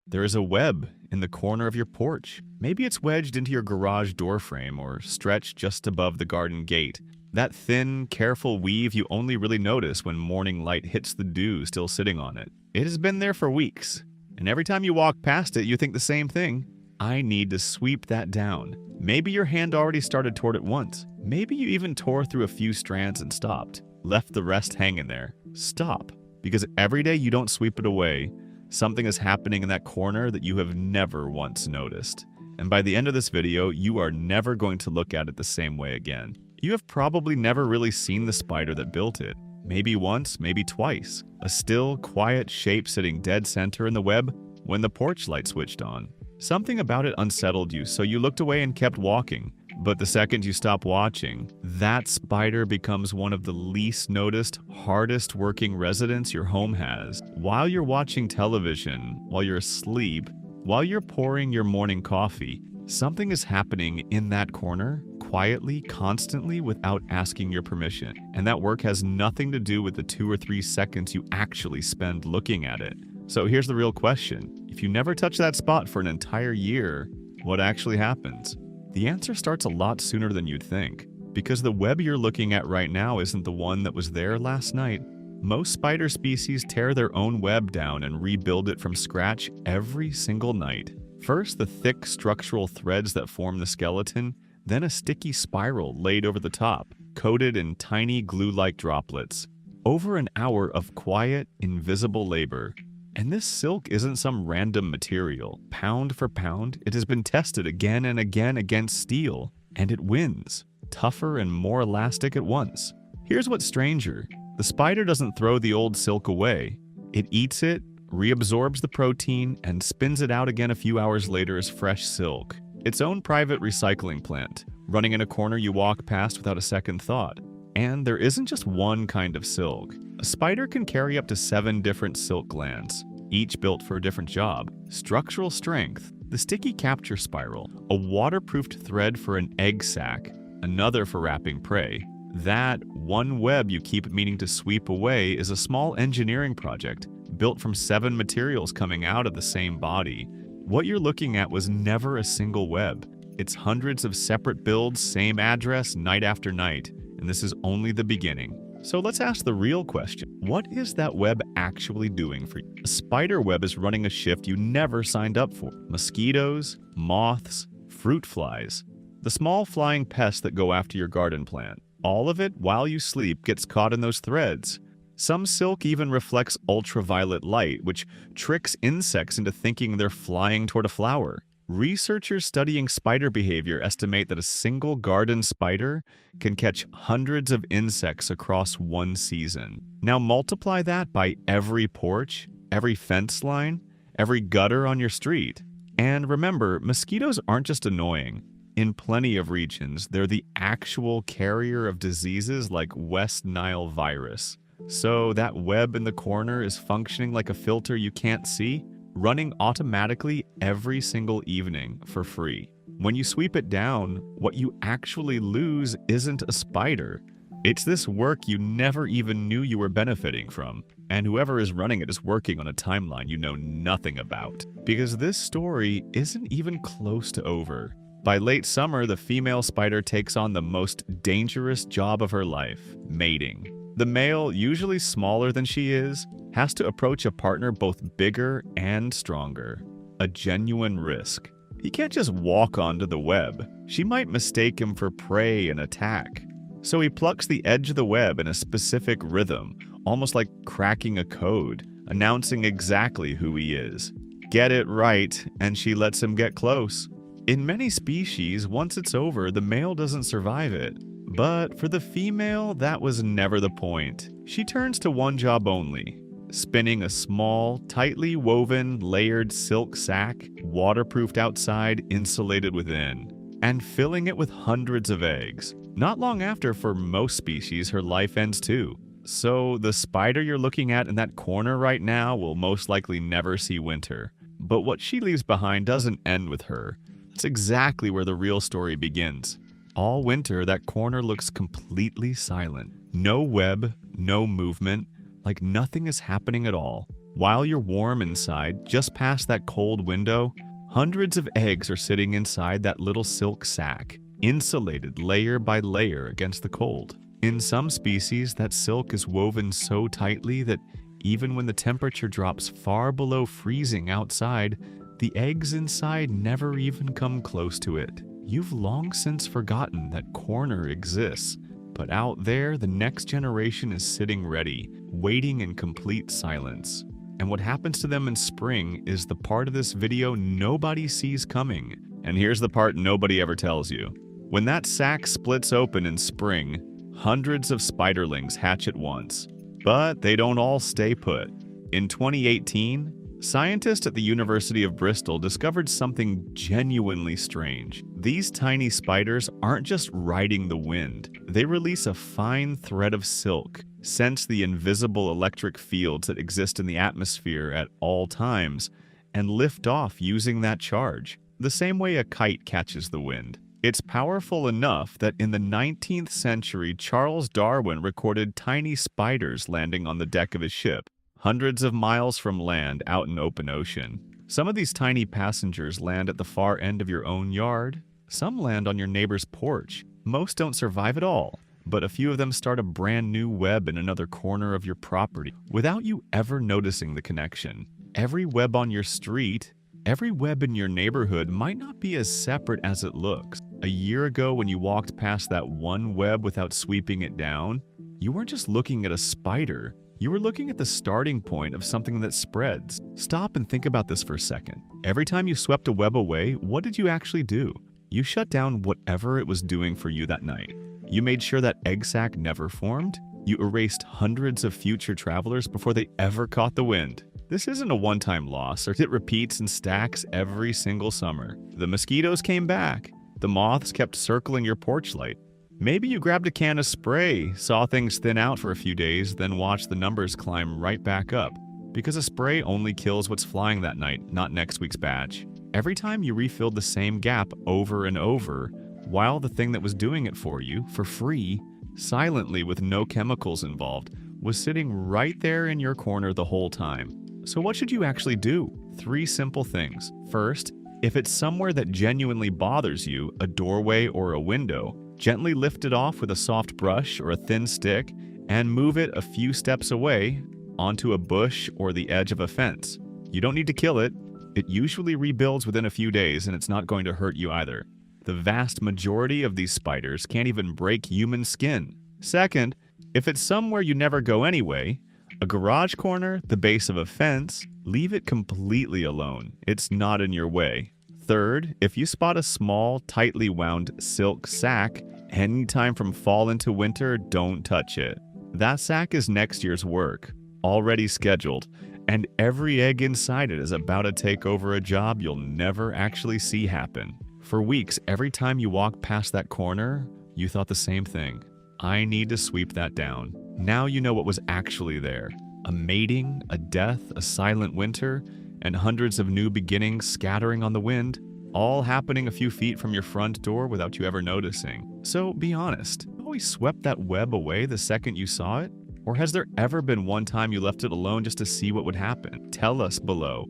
There is a web in the corner of your porch. Maybe it's wedged into your garage door frame or stretched just above the garden gate. That thin, careful weave you only really notice when morning light hits the dew still sitting on it. It has been there for weeks, and every time you walk past it, you think the same thing. I need to sweep that down. Maybe your hand already started toward it once. Maybe you even tore through a few strands and stopped, left the rest hanging there. Stop, because every day you don't sweep it away, something is happening in that corner that you have never once noticed. And by the end of this video, you are never going to look at it the same way again. You have probably never really seen the spider that built it. Maybe once, maybe twice. A still, quiet shape sitting dead center in the web when the porch light switched on. Something about it unsettled you, so you looked away and kept walking. But the second you stop watching, that spider becomes one of the least noticed, hardest working residents your home has. While you're watching television, while you're asleep, while you're pouring your morning coffee, something is happening in that corner, quietly, constantly, without asking your permission. And that work has nothing to do with the 2 or 3 seconds you actually spend looking at it. So here's the real question. If you never touch that spot for an entire year, what actually happens? The answer starts a lot sooner than you'd think, because the web you're looking at right now isn't the one that was there last night. Most spider species tear their own web down and rebuild it from scratch every single night. First, the thick structural threads that form the skeleton, then a sticky spiral laid over the top, coated in tiny glue-like droplets. Over an hour of quiet, invisible labor. And this silk isn't some random material. Pound for pound, it has been tested again and again against steel, and it wins. Tougher and more elastic at once. Here's what's stranger. The spider doesn't throw the old silk away. It eats it, reabsorbs the protein, and spins it out again a few hours later as fresh silk. Its own private recycling plant, running in a corner you walk past without a second thought. And there isn't just one kind of silk. A spider can carry up to 7 different silk glands, each built for a different job. Structural strength, the sticky capture spiral, a waterproofed thread for an egg sac, another for wrapping prey. That one web you keep meaning to sweep away is a small engineering project built from 7 materials coming out of the same body. What you're looking at was never a single web. It's hundreds of separate builds, same address, night after night. And this is only the beginning. So let's ask the real question. What is that web actually doing for you? A spider web is running a shift you never signed up for. Mosquitoes, moths, fruit flies, the small flying pests that go after your garden plant. All of it, while you sleep, gets caught in those threads. Some silk even reflects ultraviolet light, which tricks insects into thinking they're flying toward a flower. Researchers studying spider behavior estimate that a single garden spider can catch hundreds of insects across one season. Now multiply that by every porch, every fence line, every gutter on your street. And remember, mosquitoes aren't just annoying. In plenty of regions, they're the actual carrier of diseases like West Nile virus. So that web in the corner is functioning like a filter you can't see, running automatically every single evening for free. When you sweep it down, what you actually lose isn't a spider. It's this work you never even knew you were benefiting from. And whoever is running it is working on a timeline you know nothing about. Because this story isn't even close to over. By late summer, the female spider takes on the most dangerous job of her life, mating. The male, usually smaller than she is, has to approach a partner both bigger and stronger. A genuine risk. He can't just walk onto the web. She might mistake him for prey and attack. So he plucks the edge of the web in a specific rhythm, almost like cracking a code, announcing exactly who he is. Get it right, and she lets him get close. In many species, once it's over, the male doesn't survive it. But for the female, that was never the point. She turns to one job only: spinning a small, tightly woven, layered silk sack, waterproofed outside, insulated within, and filling it with hundreds of eggs. Not long after, for most species, her life ends too. So the spider you're looking at in that corner right now will most likely never see winter. But what she leaves behind doesn't end with her. That's exactly where the real story begins. All winter, that corner looks completely silent. No web, no movement, like nothing is happening at all. While you're warm inside, just past that cold window, hundreds of eggs are sitting inside that little silk sac, insulated layer by layer against the cold. In some species, that silk is woven so tightly that even when the temperature drops far below freezing outside, the eggs inside never even come close to it. You've long since forgotten that corner exists, but out there, the next generation is sitting ready, waiting in complete silence. And what happens to them in spring is the part of this video nobody sees coming. And here's the part nobody ever tells you. When that sac splits open in spring, hundreds of spiderlings hatch at once. But they don't all stay put. In 2018, scientists at the University of Bristol discovered something genuinely strange. These tiny spiders aren't just riding the wind. They release a fine thread of silk, sense the invisible electric fields that exist in the atmosphere at all times, and lift off using that charge, the same way a kite catches the wind. It's powerful enough that in the 19th century, Charles Darwin recorded tiny spiders landing on the deck of his ship, hundreds of miles from land out in open ocean. Some of these tiny passengers land at the far end of your own yard. Some land on your neighbor's porch. Most don't survive at all, but a few of them start a brand new web in another corner of your property without you ever noticing the connection. Every web on your street, every web in your neighborhood might not be as separate as it looks. A year ago, when you walked past that one web without sweeping it down, you weren't just looking at a spider. You were looking at the starting point of something that spreads. Stop and think about this for a second. Every time you swept a web away, what did you actually do? You shut down whatever it was doing for you that night. You made sure that egg sac never formed. You erased hundreds of future travelers before they ever caught the wind. This isn't a one-time loss, or it repeats and stacks every single summer. The mosquitoes came back. The moths kept circling your porch light. Maybe you grabbed a can of spray, saw things thin out for a few days, then watched the numbers climb right back up. Because a spray only kills what's flying that night, not next week's batch. Every time you refilled the same gap over and over, while the thing that was doing it for you, for free, silently with no chemicals involved, was sitting right there in your corner the whole time. So what should you actually do? 3 simple things. First, if it's somewhere that genuinely bothers you, a doorway or a window, gently lift it off with a soft brush or a thin stick and move it a few steps away onto a bush or the edge of a fence. You don't need to kill it. It usually rebuilds within a few days and it's not going to hurt you either. The vast majority of these spiders can't even break human skin. Second, if it's somewhere you never go anyway, a garage corner, the base of a fence, leave it completely alone. It's not in your way. Third, if you spot a small, tightly wound silk sac, anytime from fall into winter, don't touch it. That sac is next year's work, already scheduled, and every egg inside it is about to take over a job you'll never actually see happen. For weeks, every time you walked past that corner, you thought the same thing. I need to sweep that down. Now you know what was actually there. A mating, a death, a silent winter, and hundreds of new beginnings scattering on the wind, all happening a few feet from your front door without you ever noticing. So be honest, you always swept that web away the second you saw it? Or has there ever been one time you left it alone just to see what would happen? Tell us below.